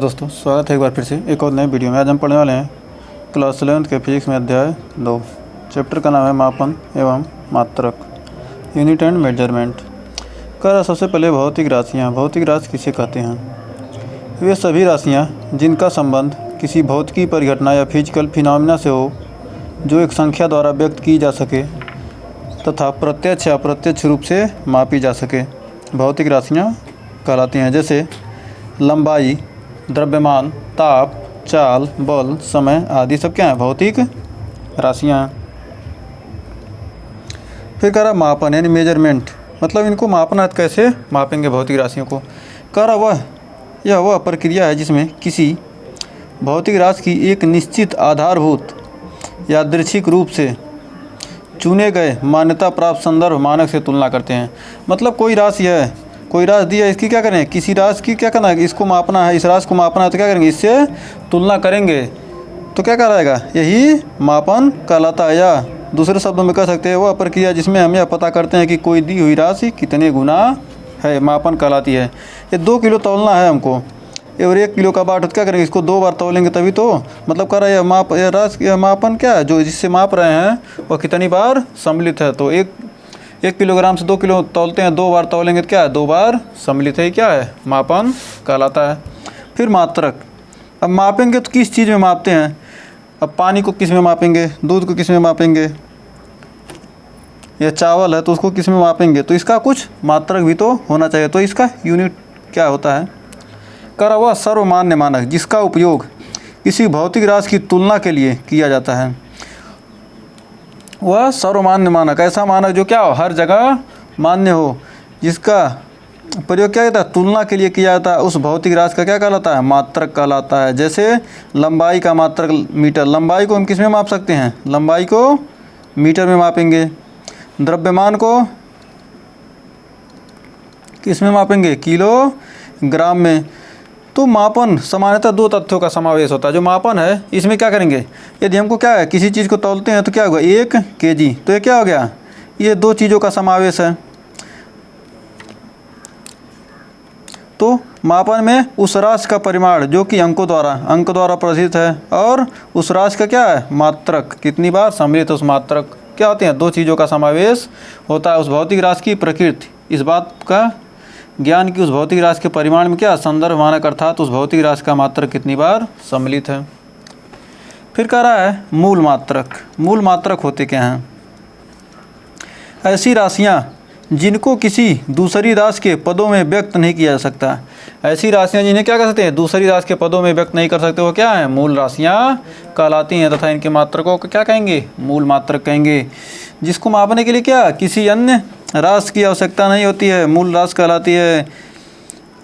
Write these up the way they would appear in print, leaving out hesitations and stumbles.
दोस्तों, स्वागत है एक बार फिर से एक और नए वीडियो में। आज हम पढ़ने वाले हैं क्लास 11th के फिजिक्स में अध्याय 2। चैप्टर का नाम है मापन एवं मात्रक, यूनिट एंड मेजरमेंट। कर सबसे पहले भौतिक राशियाँ। भौतिक राशि किसे कहते हैं? वे सभी राशियाँ जिनका संबंध किसी भौतिकी परिघटना या फिजिकल फिनोमिना से हो, जो एक संख्या द्वारा व्यक्त की जा सके तथा प्रत्यक्ष या अप्रत्यक्ष रूप से मापी जा सके, भौतिक राशियाँ कहलाती हैं। जैसे लंबाई, द्रव्यमान, ताप, चाल, बल, समय आदि सब क्या हैं? भौतिक राशियाँ। फिर कह रहा मापन यानी मेजरमेंट, मतलब इनको मापना है। कैसे मापेंगे भौतिक राशियों को? कह रहा वह प्रक्रिया है जिसमें किसी भौतिक राशि की एक निश्चित आधारभूत यादृच्छिक रूप से चुने गए मान्यता प्राप्त संदर्भ मानक से तुलना करते हैं। मतलब कोई राशि है, कोई राशि दी है, इसकी क्या करें? किसी राशि की क्या करना है? इसको मापना है, इस राशि को मापना है, तो क्या करेंगे? इससे तुलना करेंगे तो क्या कहलाएगा? यही मापन कहलाता है। या दूसरे शब्दों में कह सकते हैं वह प्रक्रिया जिसमें हम यह पता करते हैं कि कोई दी हुई राशि कितने गुना है, मापन कहलाती है। ये 2 किलो तौलना है हमको और 1 किलो का बाट, क्या करेंगे? इसको 2 बार तौलेंगे तभी तो। मतलब कह रहा है यह राशि, यह मापन क्या है, जो जिससे माप रहे हैं वह कितनी बार सम्मिलित है। तो 1 किलोग्राम से 2 किलो तौलते हैं, 2 बार तौलेंगे तो क्या है? 2 बार सम्मिलित है, क्या है? मापन कहलाता है। फिर मात्रक। अब मापेंगे तो किस चीज़ में मापते हैं? अब पानी को किस में मापेंगे? दूध को किस में मापेंगे? यह चावल है तो उसको किस में मापेंगे? तो इसका कुछ मात्रक भी तो होना चाहिए। तो इसका यूनिट क्या होता है? करा वह सर्वमान्य मानक जिसका उपयोग किसी भौतिक राशि की तुलना के लिए किया जाता है। वह सर्वमान्य मानक, ऐसा मानक जो क्या हो, हर जगह मान्य हो, जिसका प्रयोग क्या कहता है? तुलना के लिए किया जाता है। उस भौतिक राशि का क्या कहलाता है? मात्रक कहलाता है। जैसे लंबाई का मात्रक मीटर। लंबाई को हम किस में माप सकते हैं? लंबाई को मीटर में मापेंगे। द्रव्यमान को किस में मापेंगे? किलोग्राम में। तो मापन सामान्यतः 2 तथ्यों का समावेश होता है। जो मापन है इसमें क्या करेंगे? यदि हमको क्या है, किसी चीज़ को तौलते हैं तो क्या होगा? 1 kg। तो ये क्या हो गया? ये 2 चीज़ों का समावेश है। तो मापन में उस राशि का परिमाण जो कि अंक द्वारा प्रदर्शित है, और उस राशि का क्या है? मात्रक कितनी बार सम्मिलित, उस मात्रक क्या होते हैं? 2 चीज़ों का समावेश होता है। उस भौतिक राशि की प्रकृति, इस बात का ज्ञान की उस भौतिक राशि के परिमाण में क्या संदर्भ मानक, अर्थात उस भौतिक राशि का मात्रक कितनी बार सम्मिलित है। फिर कह रहा है मूल मात्रक। मूल मात्रक होते क्या हैं? ऐसी राशियां जिनको किसी दूसरी राशि के पदों में व्यक्त नहीं किया जा सकता। ऐसी राशियां जिन्हें क्या कर सकते हैं? दूसरी राशि के पदों में व्यक्त नहीं कर सकते, वो क्या है? मूल राशियां कहलाती हैं। तथा इनके मात्रकों को क्या कहेंगे? मूल मात्रक कहेंगे। जिसको मापने के लिए क्या किसी अन्य राशि की आवश्यकता नहीं होती है, मूल राशि कहलाती है।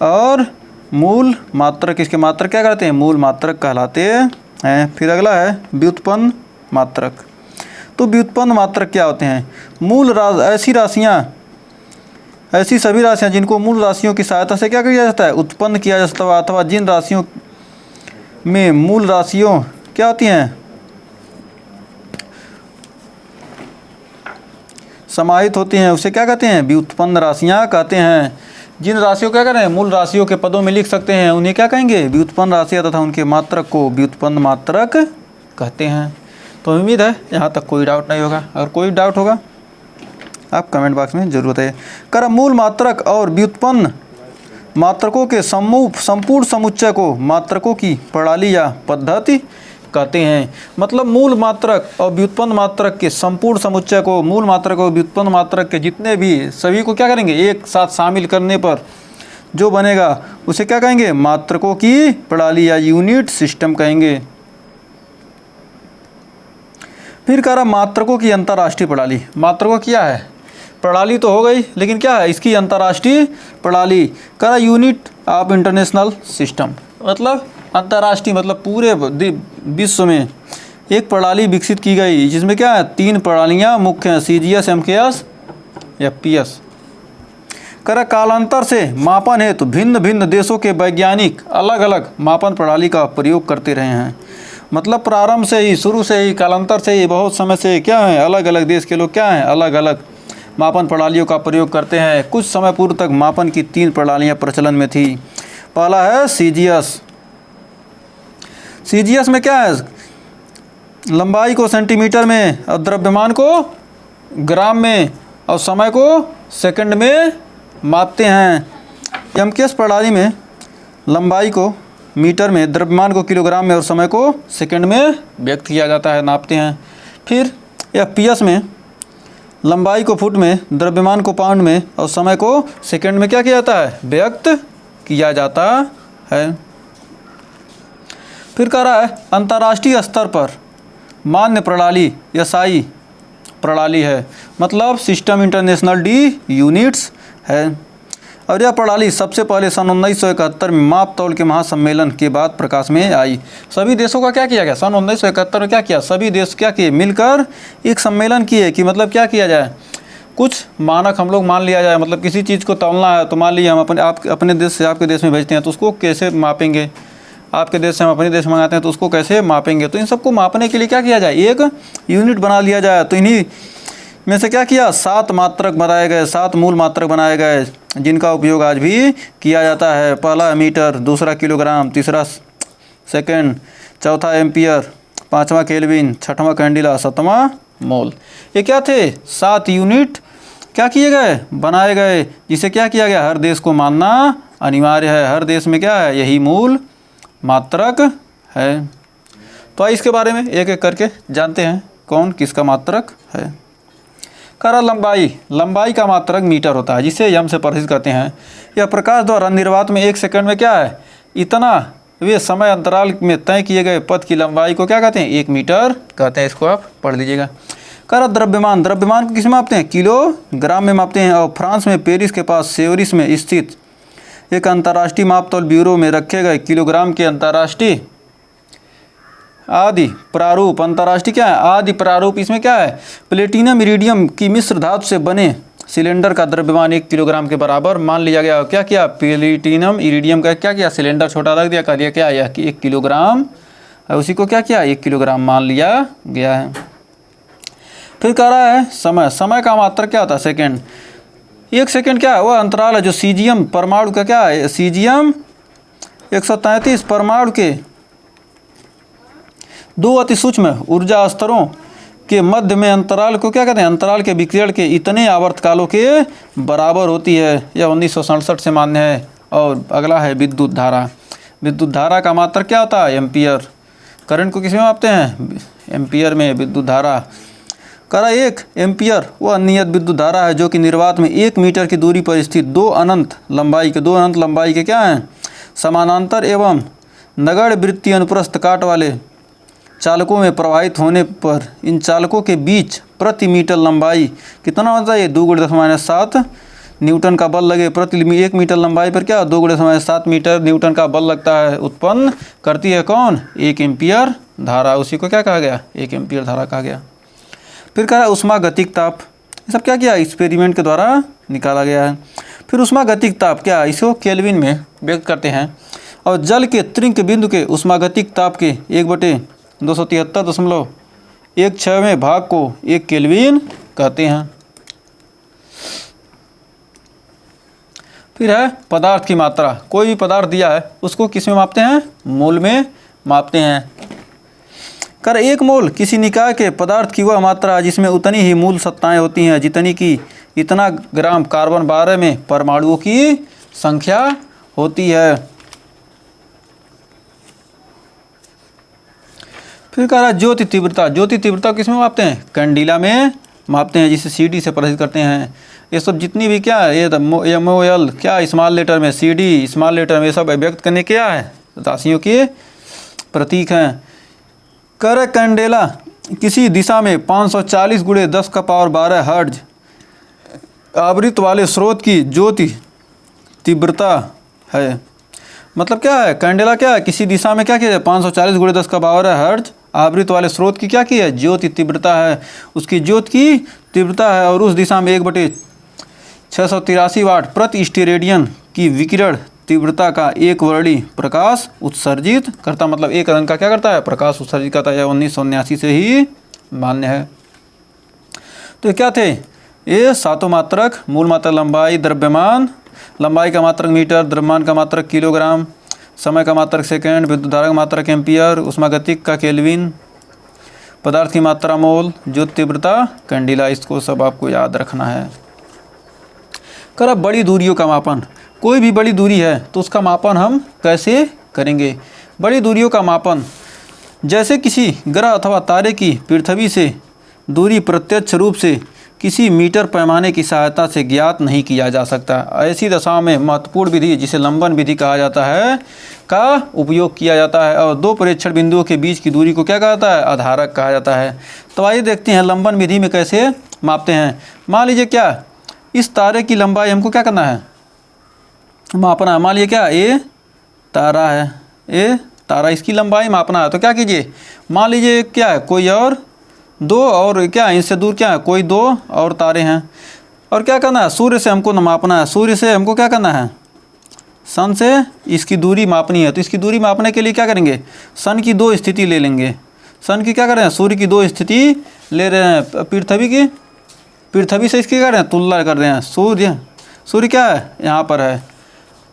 और मूल मात्रक, इसके मात्रक क्या कहते हैं? मूल मात्रक कहलाते हैं। फिर अगला है व्युत्पन्न मात्रक। तो व्युत्पन्न मात्रक क्या होते हैं? मूल ऐसी राशियाँ, ऐसी सभी राशियाँ जिनको मूल राशियों की सहायता से क्या किया जाता है? उत्पन्न किया जा सकता है। अथवा जिन राशियों में मूल राशियों क्या होती हैं? समाहित होती हैं, उसे क्या कहते हैं? व्युत्पन्न राशियाँ कहते हैं। जिन राशियों क्या करें? मूल राशियों के पदों में लिख सकते हैं, उन्हें क्या कहेंगे? व्युत्पन्न राशियाँ। तथा उनके मात्रक को व्युत्पन्न मात्रक कहते हैं। तो उम्मीद है यहाँ तक कोई डाउट नहीं होगा। अगर कोई डाउट होगा आप कमेंट बॉक्स में जरूर बताइए। कर मूल मात्रक और व्युत्पन्न मात्रकों के संपूर्ण समुच्चय को मात्रकों की प्रणाली या पद्धति कहते हैं। मतलब मूल मात्रक और व्युत्पन्न मात्रक के संपूर्ण समुच्चय को, मूल मात्रक और व्युत्पन्न मात्रक के जितने भी सभी को क्या करेंगे? एक साथ शामिल करने पर जो बनेगा उसे क्या कहेंगे? मात्रकों की प्रणाली या यूनिट सिस्टम कहेंगे। फिर कह रहा मात्रकों की अंतर्राष्ट्रीय प्रणाली। मात्रकों क्या है? प्रणाली तो हो गई, लेकिन क्या है इसकी? अंतर्राष्ट्रीय प्रणाली। कह रहा यूनिट ऑफ इंटरनेशनल सिस्टम। मतलब अंतर्राष्ट्रीय, मतलब पूरे विश्व में एक प्रणाली विकसित की गई जिसमें क्या है? 3 प्रणालियाँ मुख्य हैं, CGS, MKS, FPS। कर कालांतर से मापन हेतु भिन्न भिन्न देशों के वैज्ञानिक अलग अलग मापन प्रणाली का प्रयोग करते रहे हैं। मतलब प्रारंभ से ही, शुरू से ही, कालांतर से ही, बहुत समय से क्या है? अलग अलग देश के लोग क्या हैं? अलग अलग मापन प्रणालियों का प्रयोग करते हैं। कुछ समय पूर्व तक मापन की 3 प्रणालियाँ प्रचलन में थी। पहला है CGS, सीजीएस में क्या है, लंबाई को सेंटीमीटर में और द्रव्यमान को ग्राम में और समय को सेकंड में मापते हैं। एमकेएस प्रणाली में लंबाई को मीटर में, द्रव्यमान को किलोग्राम में और समय को सेकंड में व्यक्त किया जाता है, नापते हैं। फिर एफपीएस में लंबाई को फुट में, द्रव्यमान को पाउंड में और समय को सेकंड में क्या किया जाता है, व्यक्त किया जाता है। फिर कह रहा है अंतर्राष्ट्रीय स्तर पर मान्य प्रणाली एसआई प्रणाली है, मतलब सिस्टम इंटरनेशनल डी यूनिट्स है। और यह प्रणाली सबसे पहले सन 1971 में माप तौल के महासम्मेलन के बाद प्रकाश में आई। सभी देशों का क्या किया गया, सन 1971 में क्या किया, सभी देश क्या किए, मिलकर एक सम्मेलन किए कि मतलब क्या किया जाए, कुछ मानक हम लोग मान लिया जाए। मतलब किसी चीज़ को तौलना है तो मान लीजिए हम अपने देश से आपके देश में भेजते हैं तो उसको कैसे मापेंगे, आपके देश से हम अपने देश में मंगाते हैं तो उसको कैसे मापेंगे। तो इन सबको मापने के लिए क्या किया जाए, एक यूनिट बना लिया जाए। तो इन्हीं में से क्या किया, 7 मात्रक बनाए गए, 7 मूल मात्रक बनाए गए जिनका उपयोग आज भी किया जाता है। पहला मीटर, दूसरा किलोग्राम, तीसरा सेकंड, चौथा एम्पियर, पांचवा केल्विन, छठवां कैंडिला, सातवां मोल। ये क्या थे, 7 यूनिट क्या किए गए, बनाए गए, जिसे क्या किया गया, हर देश को मानना अनिवार्य है। हर देश में क्या है, यही मूल मात्रक है। तो आइए इसके बारे में एक एक करके जानते हैं कौन किसका मात्रक है। करा लंबाई का मात्रक मीटर होता है, जिसे यम से परिचित करते हैं। यह प्रकाश द्वारा निर्वात में 1 सेकंड में क्या है, इतना वे समय अंतराल में तय किए गए पथ की लंबाई को क्या कहते हैं, 1 मीटर कहते हैं। इसको आप पढ़ लीजिएगा। करा द्रव्यमान को किस में मापते हैं, किलोग्राम में मापते हैं। और फ्रांस में पेरिस के पास सेवरिस में स्थित एक अंतर्राष्ट्रीय मापतौल ब्यूरो में रखे गए किलोग्राम के अंतर्राष्ट्रीय आदि प्रारूप, अंतर्राष्ट्रीय क्या है, आदि प्रारूप, इसमें क्या है, प्लेटिनम इरिडियम की मिश्र धातु से बने सिलेंडर का द्रव्यमान 1 किलोग्राम के बराबर मान लिया गया। क्या किया, प्लेटिनम इरिडियम का क्या किया, सिलेंडर छोटा रख दिया, कर दिया क्या, यह कि 1 किलोग्राम, उसी को क्या किया, 1 किलोग्राम मान लिया गया है। फिर कह रहा है समय का मात्रक क्या होता है, सेकेंड। 1 सेकेंड क्या है, वह अंतराल है जो सीजियम परमाणु का क्या है, सीजियम 133 परमाणु के 2 अति सूक्ष्म ऊर्जा स्तरों के मध्य में अंतराल को क्या कहते हैं, अंतराल के विकिरण के इतने आवर्तकालों के बराबर होती है। यह 1967 से मान्य है। और अगला है विद्युत धारा का मात्रक क्या होता है, एम्पियर। करंट को किसमें मापते हैं, एम्पियर में। विद्युत धारा करा 1 एम्पियर वह अनियत विद्युत धारा है जो कि निर्वात में 1 मीटर की दूरी पर स्थित 2 अनंत लंबाई के क्या हैं, समानांतर एवं नगण्य वृत्तीय अनुप्रस्थ काट वाले चालकों में प्रवाहित होने पर इन चालकों के बीच प्रति मीटर लंबाई कितना होता है, 2 × 10⁻7 न्यूटन का बल लगे। प्रति 1 मीटर लंबाई पर क्या 2 × 10⁻7 मीटर न्यूटन का बल लगता है। उत्पन्न करती है कौन, 1 एम्पियर धारा। उसी को क्या कहा गया, 1 एम्पियर धारा कहा गया। फिर कहा उष्मा गतिक ताप, ये सब क्या किया, एक्सपेरिमेंट के द्वारा निकाला गया है। फिर उष्मा गतिक ताप क्या, इसको केल्विन में व्यक्त करते हैं। और जल के त्रिंक बिंदु के उष्मा गतिक ताप के 1/273.16 भाग को 1 केल्विन कहते हैं। फिर है पदार्थ की मात्रा, कोई भी पदार्थ दिया है उसको किस में मापते हैं, मोल में मापते हैं। कर 1 मोल किसी निकाय के पदार्थ की वह मात्रा है जिसमें उतनी ही मूल सत्ताएं होती हैं जितनी की इतना ग्राम कार्बन 12 में परमाणुओं की संख्या होती है। फिर कह रहा है ज्योति तीव्रता किस में मापते हैं, कैंडिला में मापते हैं, जिसे CD से परिचित करते हैं। ये सब जितनी भी क्या है, ये MOL क्या स्मॉल लेटर में, CD स्मॉल लेटर में, ये सब व्यक्त करने क्या है, राशियों के प्रतीक हैं। कर कैंडेला किसी दिशा में 540 × 10⁻12 हर्ट्ज आवृत्ति वाले स्रोत की ज्योति तीव्रता है। मतलब क्या है, कैंडेला क्या है, किसी दिशा में क्या किया जाए, 540 × 10⁻12 हर्ट्ज आवृत्ति वाले स्रोत की क्या की है, ज्योति तीव्रता है, उसकी ज्योति की तीव्रता है। और उस दिशा में 1/683 वाट प्रति स्टेरेडियन की विकिरण तीव्रता का 1 वर्णी प्रकाश उत्सर्जित करता, मतलब 1 रंग का क्या करता है, प्रकाश उत्सर्जित करता है। 1979 से ही मान्य है। तो क्या थे ये 7 मात्रक, मूल मात्रक लंबाई, द्रव्यमान, लंबाई का मात्रक मीटर, द्रव्यमान का मात्रक किलोग्राम, समय का मात्रक सेकेंड, विद्युत धारा का मात्रक एम्पियर, ऊष्मागतिक का केल्विन, पदार्थ की मात्रा मोल, ज्योत तीव्रता कैंडिला। इसको सब आपको याद रखना है। कर अब बड़ी दूरियों का मापन। कोई भी बड़ी दूरी है तो उसका मापन हम कैसे करेंगे? बड़ी दूरियों का मापन जैसे किसी ग्रह अथवा तारे की पृथ्वी से दूरी प्रत्यक्ष रूप से किसी मीटर पैमाने की सहायता से ज्ञात नहीं किया जा सकता। ऐसी दशाओं में महत्वपूर्ण विधि जिसे लंबन विधि कहा जाता है का उपयोग किया जाता है, और दो प्रेक्षण बिंदुओं के बीच की दूरी को क्या कहा जाता है? आधारक कहा जाता है। तो आइए देखते हैं लंबन विधि में कैसे मापते हैं। मान लीजिए क्या इस तारे की लंबाई हमको क्या करना है? मापना है। मान लीजिए क्या ये तारा है, ये तारा, इसकी लंबाई मापना है। तो क्या कीजिए, मान लीजिए क्या है कोई और दो और क्या है इससे दूर क्या है कोई दो और तारे हैं, और क्या करना है सूर्य से हमको मापना है। सूर्य से हमको क्या करना है? सन से इसकी दूरी मापनी है। तो इसकी दूरी मापने के लिए क्या करेंगे? सन की दो स्थिति ले लेंगे। सन की क्या कर रहे हैं? सूर्य की दो स्थिति ले रहे हैं। पृथ्वी से इसकी क्या कर रहे हैं? तुलना कर रहे हैं। सूर्य क्या है? यहाँ पर है,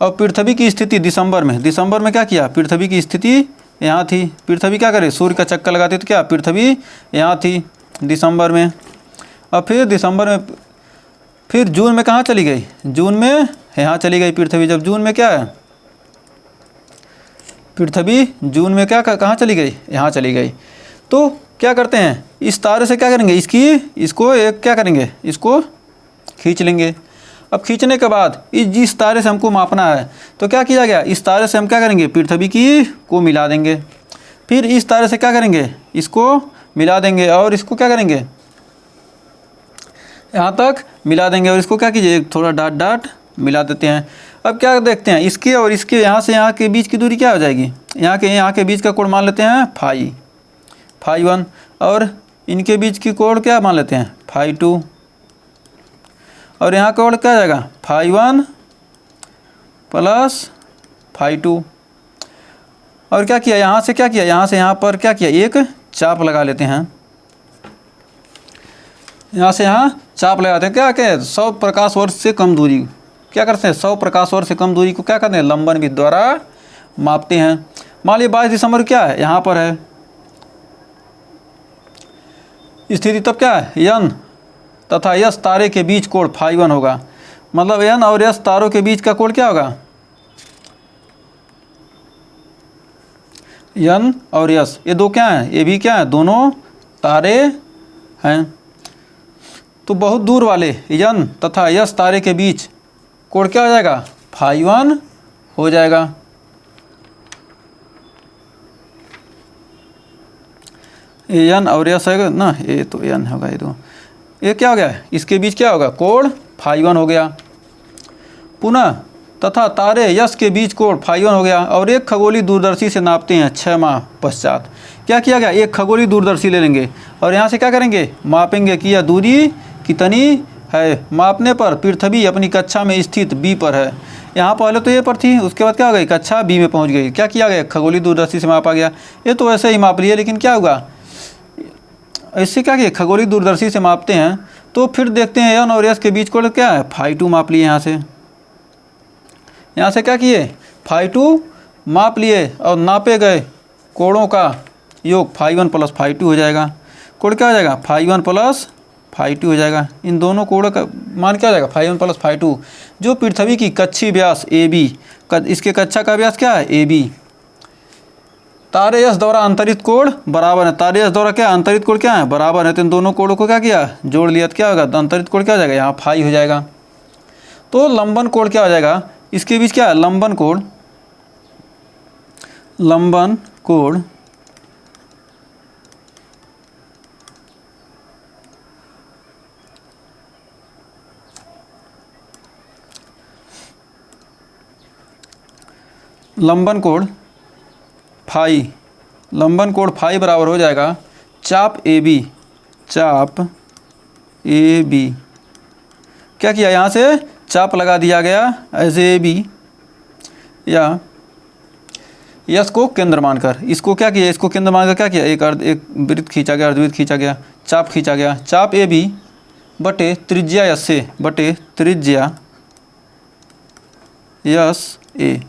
और पृथ्वी की स्थिति दिसंबर में क्या किया? पृथ्वी की स्थिति यहाँ थी। पृथ्वी क्या करे? सूर्य का चक्कर लगाती तो क्या पृथ्वी यहाँ थी दिसंबर में। और फिर जून में कहाँ चली गई? जून में यहाँ चली गई पृथ्वी। जब जून में क्या है पृथ्वी जून में क्या कहाँ चली गई? यहाँ चली गई। तो क्या करते हैं इस तारे से क्या करेंगे? इसको एक क्या करेंगे? इसको खींच लेंगे। अब खींचने के बाद जिस तारे से हमको मापना है तो क्या किया गया? इस तारे से हम क्या करेंगे? पृथ्वी की को मिला देंगे। फिर इस तारे से क्या करेंगे? इसको मिला देंगे, और इसको क्या करेंगे? यहाँ तक मिला देंगे, और इसको क्या कीजिए थोड़ा डाट मिला देते हैं। अब क्या देखते हैं इसके और इसके यहाँ से यहाँ के बीच की दूरी क्या हो जाएगी? यहाँ के बीच का कोण मान लेते हैं फाई 1, और इनके बीच की कोण क्या मान लेते हैं? फाई 2, और यहाँ का कोण क्या आ जाएगा? Phi 1 plus phi 2। और क्या किया यहाँ से? क्या किया यहाँ से यहाँ पर क्या किया? एक चाप लगा लेते हैं। यहाँ से यहाँ चाप लगाते हैं। क्या 100 प्रकाश वर्ष से कम दूरी क्या करते हैं? 100 प्रकाश वर्ष से कम दूरी को क्या करते हैं? लंबन विधि द्वारा मापते हैं। मान लीजिए 22 दिसंबर क्या है? यहाँ पर है स्थिति। तब क्या है? यन तथा यस तारे के बीच कोण फाई 1 होगा। मतलब यन और यस तारों के बीच का कोण क्या होगा? यन और यस ये दो क्या हैं? ये भी क्या है? दोनों तारे हैं। तो बहुत दूर वाले यन तथा यस तारे के बीच कोण क्या हो जाएगा? फाई 1 हो जाएगा। यन और यस है ना, ये तो यन होगा। ये क्या हो गया? इसके बीच क्या होगा? कोण फाई 1 हो गया। पुनः तथा तारे यस के बीच कोण फाई 1 हो गया। और एक खगोलीय दूरदर्शी से नापते हैं 6 माह पश्चात। क्या किया गया? एक खगोलीय दूरदर्शी ले लेंगे और यहाँ से क्या करेंगे? मापेंगे कि यह दूरी कितनी है। मापने पर पृथ्वी अपनी कक्षा में स्थित बी पर है। यहाँ पहले तो ये पर थी, उसके बाद क्या हो गई? कक्षा बी में पहुँच गई। क्या किया गया? खगोलीय दूरदर्शी से मापा गया। ये तो ऐसे ही माप लिए, लेकिन क्या होगा? इससे क्या किया? खगोलीय दूरदर्शी से मापते हैं तो फिर देखते हैं यन और यस के बीच कोण क्या है? फाई 2 माप लिए। यहाँ से क्या किए? फाई 2 माप लिए, और नापे गए कोणों का योग फाई 1 प्लस फाई 2 हो जाएगा। कोण क्या हो जाएगा? फाई 1 प्लस फाई 2 हो जाएगा। इन दोनों कोणों का मान क्या हो जाएगा? Phi 1 plus phi 2। जो पृथ्वी की कक्षीय व्यास ए बी, इसके कक्षा का व्यास क्या है? A B. तारे यस द्वारा अंतरित कोण बराबर है। तारे यस द्वारा क्या अंतरित कोण क्या है? बराबर है। तो इन दोनों कोणों को क्या किया? जोड़ लिया। तो क्या होगा? अंतरित कोण क्या हो जाएगा? यहाँ फाई हो जाएगा। तो लंबन कोण क्या हो जाएगा? इसके बीच क्या है? लंबन कोण लंबन कोण फाई बराबर हो जाएगा चाप ए बी। क्या किया? यहाँ से चाप लगा दिया गया एज ए बी, या यस को केंद्र मानकर। इसको क्या किया? इसको केंद्र मानकर क्या किया? एक वृत्त खींचा गया, अर्धवृत्त खींचा गया, चाप खींचा गया। चाप ए बी बटे त्रिज्या यस से बटे त्रिज्या यस ए।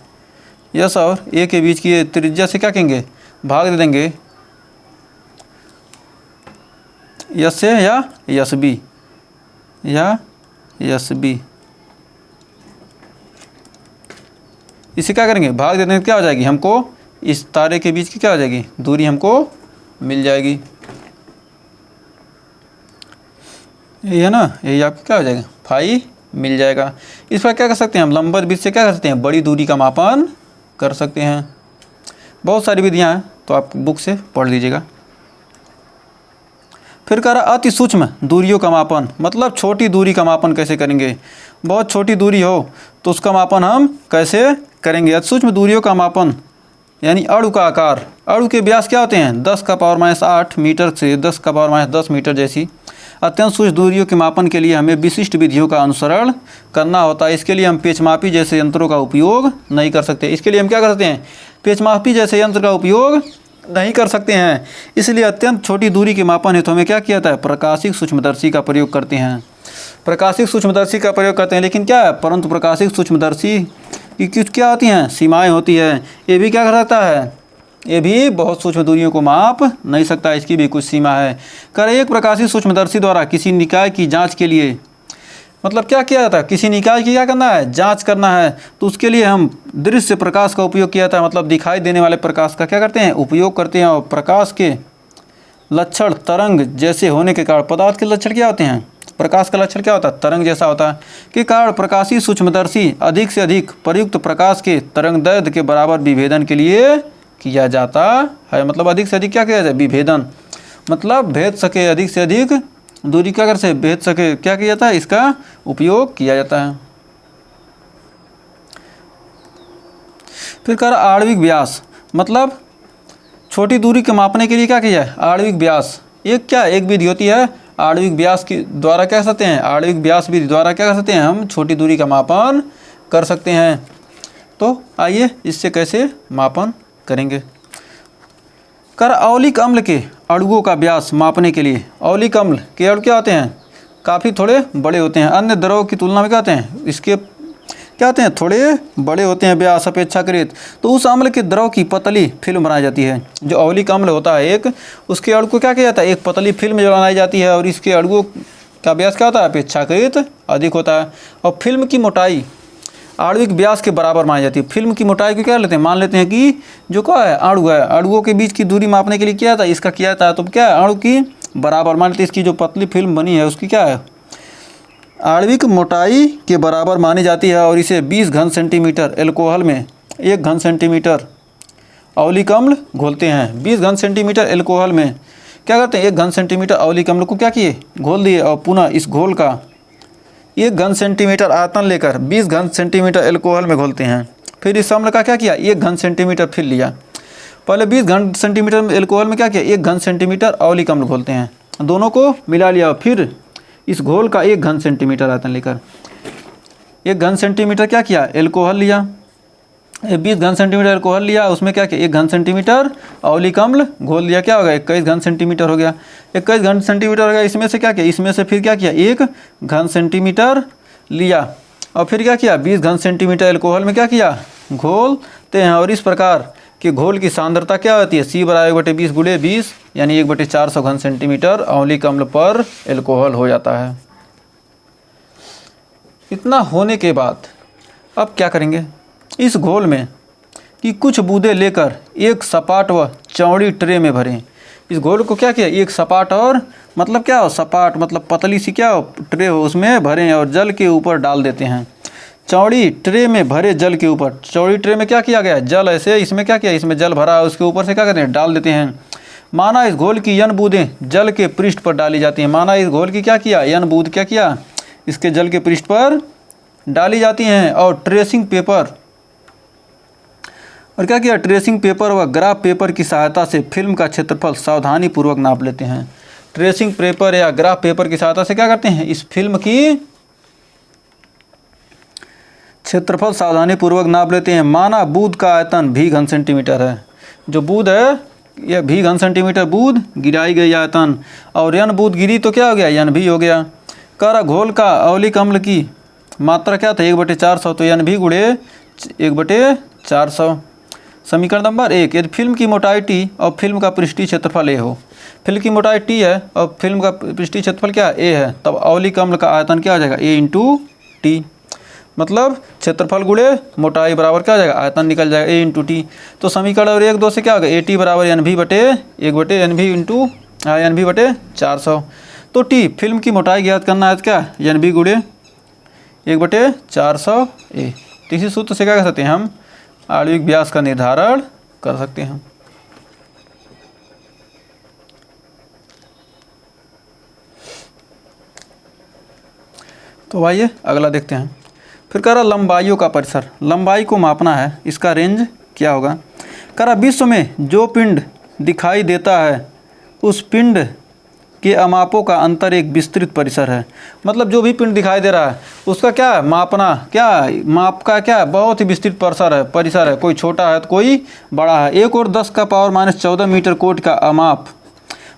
यस और ए के बीच की त्रिज्या से क्या कहेंगे, भाग दे देंगे, यस से या यस बी, या यस बी, इसे क्या करेंगे, भाग दे देंगे, क्या हो जाएगी, हमको इस तारे के बीच की क्या हो जाएगी, दूरी हमको मिल जाएगी। यही है ना, यही आपको क्या हो जाएगा, फाई मिल जाएगा। इस पर क्या कर सकते हैं हम, लंबवत वृत्त से क्या कर सकते हैं, बड़ी दूरी का मापन कर सकते हैं। बहुत सारी विधियाँ हैं, तो आप बुक से पढ़ लीजिएगा। फिर कह रहा अति सूक्ष्म दूरियों का मापन, मतलब छोटी दूरी का मापन कैसे करेंगे, बहुत छोटी दूरी हो तो उसका मापन हम कैसे करेंगे। अति सूक्ष्म दूरियों का मापन यानी अणु का आकार, अणु के व्यास क्या होते हैं 10⁻8 मीटर से 10⁻10 मीटर जैसी अत्यंत सूक्ष्म दूरियों के मापन के लिए हमें विशिष्ट विधियों का अनुसरण करना होता है। इसके लिए हम पेचमापी जैसे यंत्रों का उपयोग नहीं कर सकते। इसके लिए हम क्या कर सकते हैं, पेचमापी जैसे यंत्र का उपयोग नहीं कर सकते हैं। इसलिए अत्यंत छोटी दूरी के मापन हेतु हमें क्या किया जाता है, प्रकाशिक सूक्ष्मदर्शी का प्रयोग करते हैं। प्रकाशिक सूक्ष्मदर्शी का प्रयोग करते हैं, लेकिन क्या है, परंतु प्रकाशिक सूक्ष्मदर्शी की कुछ क्या होती हैं, सीमाएं होती है। ये भी क्या कर सकता है, ये भी बहुत सूक्ष्म दूरियों को माप नहीं सकता, इसकी भी कुछ सीमा है। कर एक प्रकाशिक सूक्ष्मदर्शी द्वारा किसी निकाय की जांच के लिए, मतलब क्या किया जाता है, किसी निकाय की क्या करना है, जांच करना है, तो उसके लिए हम दृश्य प्रकाश का उपयोग किया जाता है। मतलब दिखाई देने वाले प्रकाश का क्या करते हैं, उपयोग करते हैं। और प्रकाश के लक्षण तरंग जैसे होने के कारण, पदार्थ के लक्षण क्या होते हैं, प्रकाश का लक्षण क्या होता है, तरंग जैसा होता है, के कारण प्रकाशीय सूक्ष्मदर्शी अधिक से अधिक प्रयुक्त प्रकाश के तरंगदैर्घ्य के बराबर विभेदन के लिए किया जाता है। मतलब अधिक से अधिक क्या किया जाए, विभेदन, मतलब भेद सके, अधिक से अधिक दूरी क्या कर से भेद सके, क्या किया जाता है, इसका उपयोग किया जाता है। फिर कर आणविक व्यास, मतलब छोटी दूरी के मापने के लिए क्या किया है, आणविक व्यास एक क्या एक विधि होती है। आणविक व्यास के द्वारा क्या कर सकते हैं, आणविक व्यास विधि द्वारा क्या कर सकते हैं, हम छोटी दूरी का मापन कर सकते हैं। तो आइए इससे कैसे मापन करेंगे। कर औलिक अम्ल के अणुओं का व्यास मापने के लिए, औलिक अम्ल के अणु क्या होते हैं, काफ़ी थोड़े बड़े होते हैं, अन्य द्रव की तुलना में क्या होते हैं, इसके क्या होते हैं, थोड़े बड़े होते हैं व्यास अपेक्षाकृत। तो उस अम्ल के द्रव की पतली फिल्म बनाई जाती है। जो औलिक अम्ल होता है एक, उसके अणु को क्या किया जाता है, एक पतली फिल्म जो बनाई जाती है, और इसके अणुओं का व्यास क्या होता है, अपेक्षाकृत अधिक होता है। और फिल्म की मोटाई आणविक व्यास के बराबर मानी जाती है। फिल्म की मोटाई को क्या लेते हैं, मान लेते हैं कि जो क्या है, अणु है, अणुओं के बीच की दूरी मापने के लिए क्या था, इसका किया था, तो क्या है, अणु की बराबर मान लेते हैं। इसकी जो पतली फिल्म बनी है उसकी क्या है, आणविक मोटाई के बराबर मानी जाती है। और इसे 20 घन सेंटीमीटर एल्कोहल में 1 घन सेंटीमीटर औलिक अम्ल घोलते हैं। 20 घन सेंटीमीटर एल्कोहल में क्या करते हैं, 1 घन सेंटीमीटर औलिक अम्ल को क्या किए, घोल दिए, और पुनः इस घोल का 1 घन सेंटीमीटर आयतन लेकर 20 घन सेंटीमीटर एल्कोहल में घोलते हैं। फिर इस अम्ल का क्या किया, 1 घन सेंटीमीटर फिर लिया, पहले 20 घन सेंटीमीटर एल्कोहल में क्या किया, 1 घन सेंटीमीटर औलिक अम्ल घोलते हैं, दोनों को मिला लिया। फिर इस घोल का 1 घन सेंटीमीटर आयतन लेकर 1 घन सेंटीमीटर क्या किया, एल्कोहल लिया, 20 घन सेंटीमीटर एल्कोहल लिया, उसमें क्या किया, 1 घन सेंटीमीटर औलिक अम्ल घोल लिया, क्या हो गया, 21 घन सेंटीमीटर हो गया। 21 घन सेंटीमीटर हो गया, इसमें से क्या किया, इसमें से फिर क्या किया, 1 घन सेंटीमीटर लिया, और फिर क्या किया, 20 घन सेंटीमीटर एल्कोहल में क्या किया, घोलते हैं। और इस प्रकार के घोल की सांद्रता क्या होती है, C बराबर 1/20 × 20 यानी 1/400 घन सेंटीमीटर औलिक अम्ल पर एल्कोहल हो जाता है। इतना होने के बाद अब क्या करेंगे, इस घोल में कि कुछ बूंदें लेकर एक सपाट व चौड़ी ट्रे में भरें। इस घोल को क्या किया, एक सपाट और मतलब क्या हो, सपाट मतलब पतली सी क्या हो ट्रे हो, उसमें भरें और जल के ऊपर डाल देते हैं। चौड़ी ट्रे में भरे जल के ऊपर, चौड़ी ट्रे में क्या किया गया, जल ऐसे इसमें क्या किया, इसमें जल भरा है, उसके ऊपर से क्या करते हैं, डाल देते हैं। माना इस घोल की n बूंदें जल के पृष्ठ पर डाली जाती हैं। माना इस घोल की क्या किया, n बूंद क्या किया, इसके जल के पृष्ठ पर डाली जाती हैं। और ट्रेसिंग पेपर और क्या किया, ट्रेसिंग पेपर व ग्राफ पेपर की सहायता से फिल्म का क्षेत्रफल सावधानी पूर्वक नाप लेते हैं। ट्रेसिंग पेपर या ग्राफ पेपर की सहायता से क्या करते हैं, इस फिल्म की क्षेत्रफल सावधानी पूर्वक नाप लेते हैं। माना बूंद का आयतन v घन सेंटीमीटर है, जो बूंद है यह v घन सेंटीमीटर बूंद गिराई गई आयतन, और n बूंद गिरी तो क्या हो गया, n भी हो गया। कर घोल का औलिक अम्ल की मात्रा क्या था, 1/400, तो n भी × 400। समीकरण नंबर 1, यदि फिल्म की मोटाई टी और फिल्म का पृष्ठीय क्षेत्रफल ए हो, फिल्म की मोटाई टी है और फिल्म का पृष्ठीय क्षेत्रफल क्या ए है, तब अवलिक अम्ल का आयतन क्या आ जाएगा, ए इंटू टी। मतलब क्षेत्रफल गुणे मोटाई बराबर क्या आ जाएगा, आयतन निकल जाएगा ए इंटू टी। तो समीकरण और 1, 2 से क्या होगा, ए टी बराबर एन भी बटे 1/NV इंटू NV बटे 400। तो टी फिल्म की मोटाई ज्ञात करना है, क्या NV गुणे 1/400 ए। तो इसी सूत्र से क्या कर सकते हैं हम आणविक व्यास का निर्धारण कर सकते हैं। तो आइए अगला देखते हैं। फिर कह रहा लंबाइयों का परिसर, लंबाई को मापना है, इसका रेंज क्या होगा। कह रहा विश्व में जो पिंड दिखाई देता है उस पिंड के अमापों का अंतर एक विस्तृत परिसर है। मतलब जो भी पिंड दिखाई दे रहा है उसका क्या मापना, क्या माप का क्या बहुत ही विस्तृत परिसर है, कोई छोटा है तो कोई बड़ा है। 1 और 10⁻14 मीटर कोट का अमाप,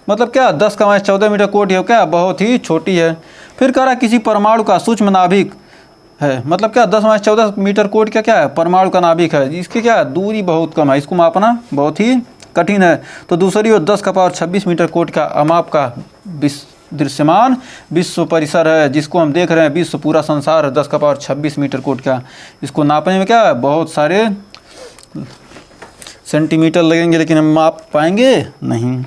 मतलब क्या 10⁻14 मीटर कोट है, क्या बहुत ही छोटी है। फिर कह रहा किसी परमाणु का सूक्ष्म नाभिक है, मतलब क्या 10⁻14 मीटर कोट का क्या है, परमाणु का नाभिक है, इसकी क्या दूरी बहुत कम है, इसको मापना बहुत ही कठिन है। तो दूसरी ओर 10⁻26 मीटर कोट का अमाप का दृश्यमान विश्व परिसर है, जिसको हम देख रहे हैं, विश्व पूरा संसार है 10⁻26 मीटर कोट का। इसको नापने में क्या बहुत सारे सेंटीमीटर लगेंगे, लेकिन हम माप पाएंगे नहीं।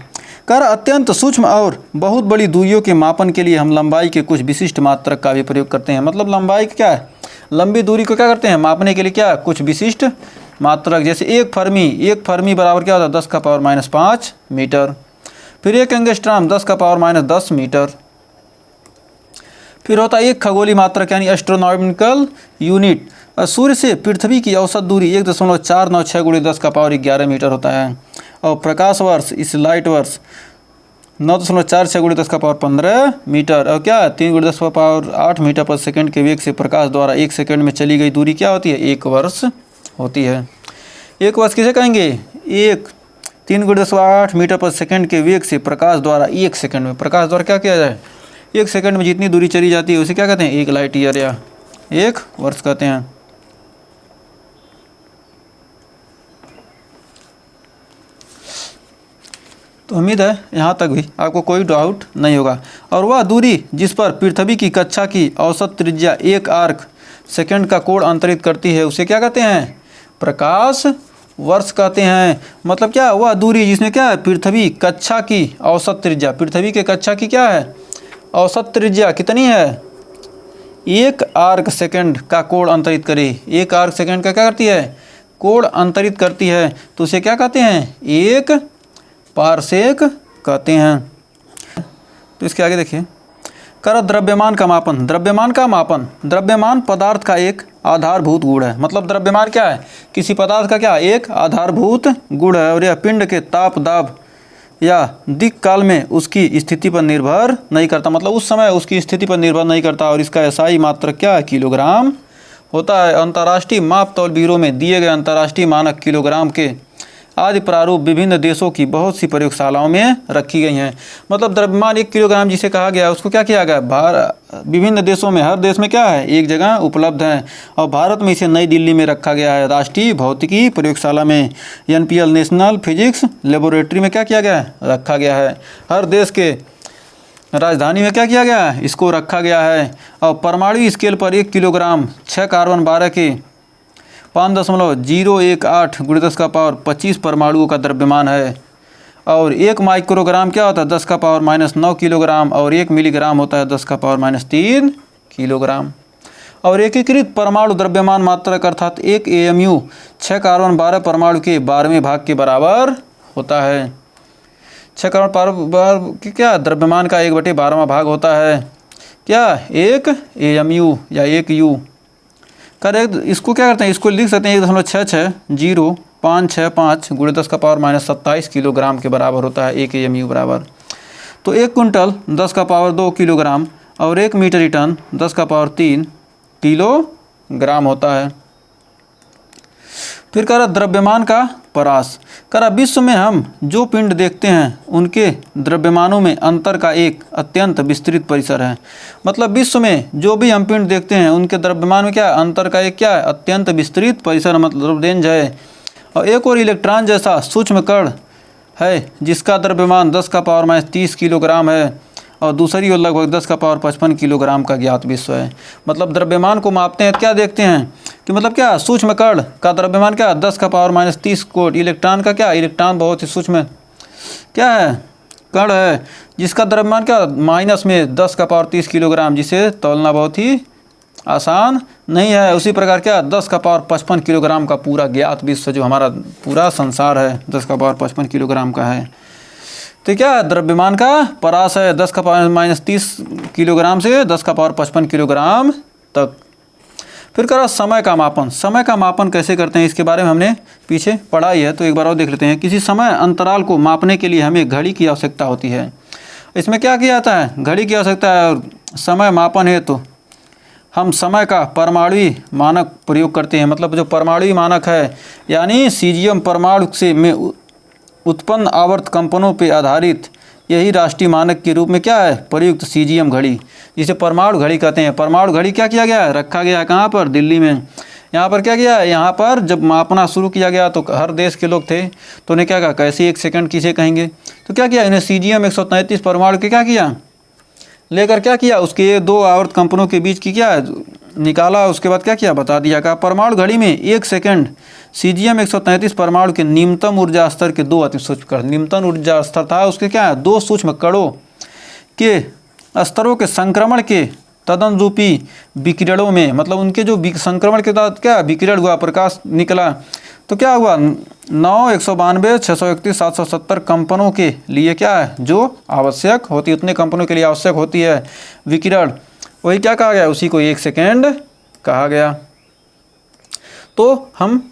कर अत्यंत सूक्ष्म और बहुत बड़ी दूरियों के मापन के लिए हम लंबाई के कुछ विशिष्ट मात्रक का भी प्रयोग करते हैं। मतलब लंबाई क्या है, लंबी दूरी को क्या करते हैं मापने के लिए, क्या कुछ विशिष्ट मात्रक, जैसे 1 फर्मी बराबर क्या होता है 10⁻5 मीटर। फिर 1 एंगस्ट्रॉम 10⁻10 मीटर। फिर होता है 1 खगोलीय मात्रक यानी एस्ट्रोनॉमिकल यूनिट। और सूर्य से पृथ्वी की औसत दूरी 1.496 × 10⁻11 मीटर होता है। और प्रकाश वर्ष इस लाइट वर्ष 9.46 × 10⁻15 मीटर। और क्या 3 × 10⁸ मीटर पर सेकंड के वेग से प्रकाश द्वारा 1 सेकंड में चली गई दूरी क्या होती है, 1 वर्ष होती है। 1 वर्ष किसे कहेंगे, 3 × 10⁸ मीटर पर सेकंड के वेग से प्रकाश द्वारा 1 सेकंड में, प्रकाश द्वारा क्या किया जाए 1 सेकंड में जितनी दूरी चली जाती है उसे क्या कहते हैं, 1 लाइट ईयर या 1 वर्ष कहते हैं। तो उम्मीद है यहाँ तक भी आपको कोई डाउट नहीं होगा। और वह दूरी जिस पर पृथ्वी की कक्षा की औसत त्रिज्या 1 आर्क सेकंड का कोण अंतरित करती है उसे क्या कहते हैं, प्रकाश वर्ष कहते हैं। मतलब क्या वह दूरी जिसमें क्या है पृथ्वी कक्षा की औसत त्रिज्या, पृथ्वी के कक्षा की क्या है औसत त्रिज्या कितनी है, 1 आर्क सेकंड का कोण अंतरित करे। 1 आर्क सेकंड का क्या करती है, कोण अंतरित करती है, तो उसे क्या कहते हैं, 1 पारसेक कहते हैं। तो इसके आगे देखिए, कर द्रव्यमान का मापन, द्रव्यमान का मापन, द्रव्यमान पदार्थ का एक आधारभूत गुण है। मतलब द्रव्यमान क्या है, किसी पदार्थ का क्या एक आधारभूत गुण है, और यह पिंड के ताप दाब या दिक् काल में उसकी स्थिति पर निर्भर नहीं करता। मतलब उस समय उसकी स्थिति पर निर्भर नहीं करता, और इसका एसआई मात्रक क्या है, किलोग्राम होता है। अंतर्राष्ट्रीय माप तौल ब्यूरो में दिए गए अंतर्राष्ट्रीय मानक किलोग्राम के आदि प्रारूप विभिन्न देशों की बहुत सी प्रयोगशालाओं में रखी गई हैं। मतलब द्रव्यमान 1 किलोग्राम जिसे कहा गया है उसको क्या किया गया, विभिन्न देशों में, हर देश में क्या है एक जगह उपलब्ध है, और भारत में इसे नई दिल्ली में रखा गया है, राष्ट्रीय भौतिकी प्रयोगशाला में, NPL नेशनल फिजिक्स लेबोरेटरी में क्या किया गया है, रखा गया है। हर देश के राजधानी में क्या किया गया है, इसको रखा गया है। और परमाणु स्केल पर 1 किलोग्राम 6 कार्बन 12 के 5.018 × 10⁻25 परमाणुओं का द्रव्यमान है। और 1 माइक्रोग्राम क्या होता है, 10⁻9 किलोग्राम, और 1 मिलीग्राम होता है 10⁻3 किलोग्राम। और एकीकृत परमाणु द्रव्यमान मात्रक अर्थात 1 AMU 6 कार्बन 12 परमाणु के 12वें भाग के बराबर होता है। 6 कार्बन 12 के क्या द्रव्यमान का 1/12वां भाग होता है, क्या 1 AMU या 1 U। करेक्ट, इसको क्या करते हैं, इसको लिख सकते हैं 1.660565 × 10⁻27 किलोग्राम के बराबर होता है 1 AMU बराबर। तो 1 कुंटल 10⁻2 किलोग्राम और 1 मीट्रिक टन 10⁻3 किलोग्राम होता है। फिर कह रहा द्रव्यमान का परास। करा विश्व में हम जो पिंड देखते हैं उनके द्रव्यमानों में अंतर का एक अत्यंत विस्तृत परिसर है। मतलब विश्व में जो भी हम पिंड देखते हैं उनके द्रव्यमान में क्या है, अंतर का एक क्या है, अत्यंत विस्तृत परिसर, मतलब रेंज है। और एक और इलेक्ट्रॉन जैसा सूक्ष्म कण है जिसका द्रव्यमान 10⁻³ किलोग्राम है और दूसरी ओर लगभग 10⁻55 किलोग्राम का ज्ञात विश्व है। मतलब द्रव्यमान को मापते हैं, क्या देखते हैं कि मतलब क्या सूक्ष्म कण का द्रव्यमान क्या 10⁻³ कोटि, इलेक्ट्रॉन का क्या, इलेक्ट्रॉन बहुत ही सूक्ष्म क्या है, कण है जिसका द्रव्यमान क्या माइनस में 10⁻30 किलोग्राम, जिसे तौलना बहुत ही आसान नहीं है। उसी प्रकार क्या 10⁻55 किलोग्राम का पूरा ज्ञात विश्व जो हमारा पूरा संसार है 10⁻55 किलोग्राम का है। तो क्या द्रव्यमान का परास है 10⁻³ किलोग्राम से 10⁻55 किलोग्राम तक। फिर करा समय का मापन। समय का मापन कैसे करते हैं इसके बारे में हमने पीछे पढ़ा ही है, तो एक बार और देख लेते हैं। किसी समय अंतराल को मापने के लिए हमें घड़ी की आवश्यकता होती है। इसमें क्या किया जाता है, घड़ी की आवश्यकता है। और समय मापन है तो हम समय का परमाणु मानक प्रयोग करते हैं। मतलब जो परमाणु मानक है यानी सीजियम परमाणु से में उत्पन्न आवर्त कंपनों पर आधारित यही राष्ट्रीय मानक के रूप में क्या है प्रयुक्त सीजियम घड़ी, जिसे परमाणु घड़ी कहते हैं। परमाणु घड़ी क्या किया गया है, रखा गया है कहाँ पर, दिल्ली में। यहाँ पर क्या किया, यहाँ पर जब मापना शुरू किया गया तो हर देश के लोग थे तो उन्हें क्या कहा, कैसे 1 सेकंड किसे कहेंगे, तो क्या किया इन्हें सीजियम 133 परमाणु के क्या किया लेकर क्या किया, उसके 2 आवर्त कंपनों के बीच की क्या निकाला। उसके बाद क्या किया बता दिया। कहा परमाणु घड़ी में 1 सेकंड सीजियम 133 परमाणु के निम्नतम ऊर्जा स्तर के 2 अति सूक्ष्म कण, निम्नतम ऊर्जा स्तर था उसके क्या है 2 सूक्ष्म कणों के स्तरों के संक्रमण के तदनुरूपी विकिरणों में, मतलब उनके जो संक्रमण के बाद क्या विकिरण हुआ, प्रकाश निकला, तो क्या हुआ 9, 192, 631, 770 कंपनों के लिए क्या है जो आवश्यक होती है, उतने कंपनों के लिए आवश्यक होती है विकिरण, वही क्या कहा गया, उसी को 1 सेकेंड कहा गया। तो हम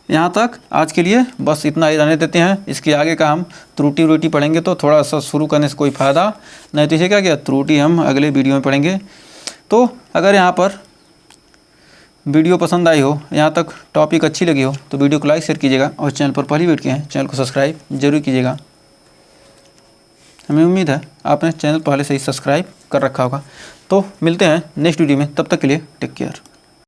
यहाँ तक आज के लिए बस इतना ही रहने देते हैं। इसके आगे का हम त्रुटि पढ़ेंगे तो थोड़ा सा शुरू करने से कोई फ़ायदा नहीं, तो इसे क्या किया त्रुटि हम अगले वीडियो में पढ़ेंगे। तो अगर यहाँ पर वीडियो पसंद आई हो, यहाँ तक टॉपिक अच्छी लगी हो तो वीडियो को लाइक शेयर कीजिएगा और चैनल पर पहली बार किए हैं चैनल को सब्सक्राइब जरूर कीजिएगा। हमें उम्मीद है आपने चैनल पहले से ही सब्सक्राइब कर रखा होगा। तो मिलते हैं नेक्स्ट वीडियो में, तब तक के लिए टेक केयर।